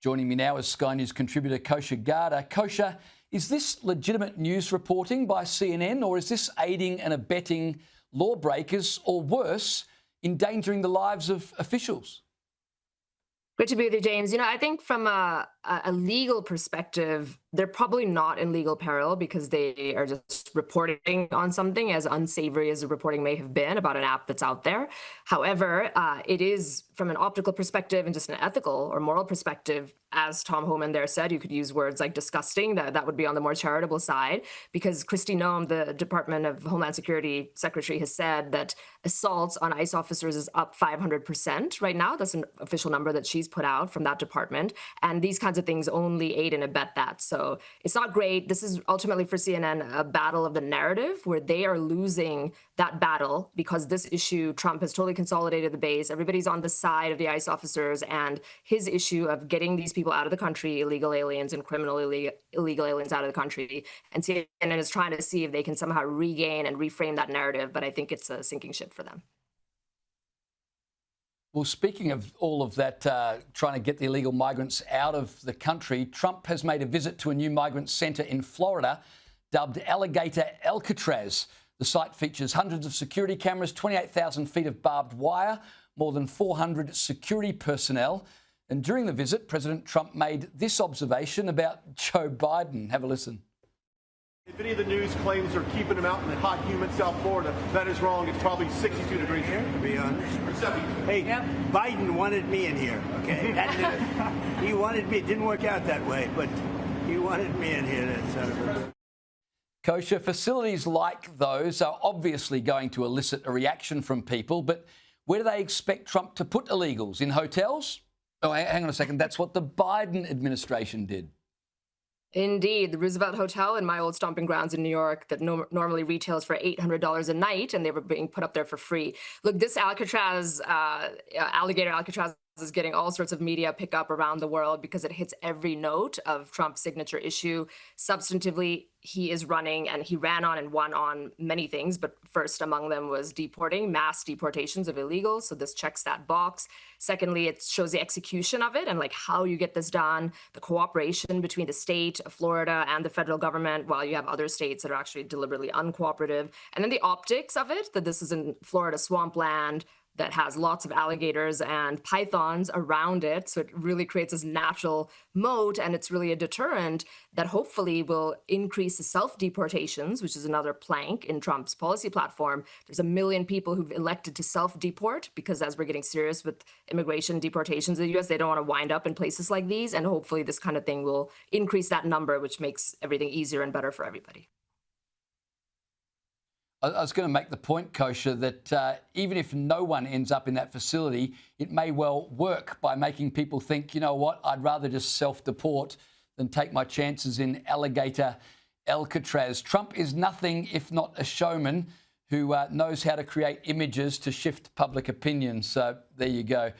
Joining me now is Sky News contributor Kosha Gada. Kosha, is this legitimate news reporting by CNN, or is this aiding and abetting lawbreakers, or worse, endangering the lives of officials? Good to be with you, James. I think from a legal perspective, they're probably not in legal peril because they are just reporting on something as unsavory as the reporting may have been about an app that's out there. However, it is from an optical perspective and just an ethical or moral perspective, as Tom Homan there said, you could use words like disgusting. That would be on the more charitable side, because Kristi Noem, the Department of Homeland Security Secretary, has said that assaults on ICE officers is up 500% right now. That's an official number that she's put out from that department. And these kinds of things only aid and abet that. So it's not great. This is ultimately for CNN a battle of the narrative where they are losing that battle because this issue, Trump has totally consolidated the base. Everybody's on the side of the ICE officers, and his issue of getting these people out of the country, illegal aliens and criminal illegal aliens out of the country. And CNN is trying to see if they can somehow regain and reframe that narrative. But I think it's a sinking ship for them. Well, speaking of all of that, trying to get the illegal migrants out of the country, Trump has made a visit to a new migrant centre in Florida dubbed Alligator Alcatraz. The site features hundreds of security cameras, 28,000 feet of barbed wire, more than 400 security personnel. And during the visit, President Trump made this observation about Joe Biden. Have a listen. If any of the news claims are keeping him out in the hot, humid South Florida, that is wrong. It's probably 62 degrees here, to be honest. Or 72. Hey, yep. Biden wanted me in here, okay? He wanted me. It didn't work out that way, but he wanted me in here. That son of a... Kosha, facilities like those are obviously going to elicit a reaction from people, but where do they expect Trump to put illegals? In hotels? Oh, hang on a second. That's what the Biden administration did. Indeed. The Roosevelt Hotel in my old stomping grounds in New York that normally retails for $800 a night, and they were being put up there for free. Look, this Alcatraz, Alligator Alcatraz, is getting all sorts of media pickup around the world because it hits every note of Trump's signature issue. Substantively, he is running, and he ran on and won on many things, but first among them was deporting, mass deportations of illegals. So this checks that box. Secondly, it shows the execution of it and like how you get this done, the cooperation between the state of Florida and the federal government, while you have other states that are actually deliberately uncooperative. And then the optics of it, that this is in Florida swampland that has lots of alligators and pythons around it. So it really creates this natural moat, and it's really a deterrent that hopefully will increase the self-deportations, which is another plank in Trump's policy platform. There's 1 million people who've elected to self-deport because as we're getting serious with immigration deportations in the U.S., they don't want to wind up in places like these. And hopefully this kind of thing will increase that number, which makes everything easier and better for everybody. I was going to make the point, Kosha, that even if no one ends up in that facility, it may well work by making people think, you know what, I'd rather just self-deport than take my chances in Alligator Alcatraz. Trump is nothing if not a showman who knows how to create images to shift public opinion. So there you go.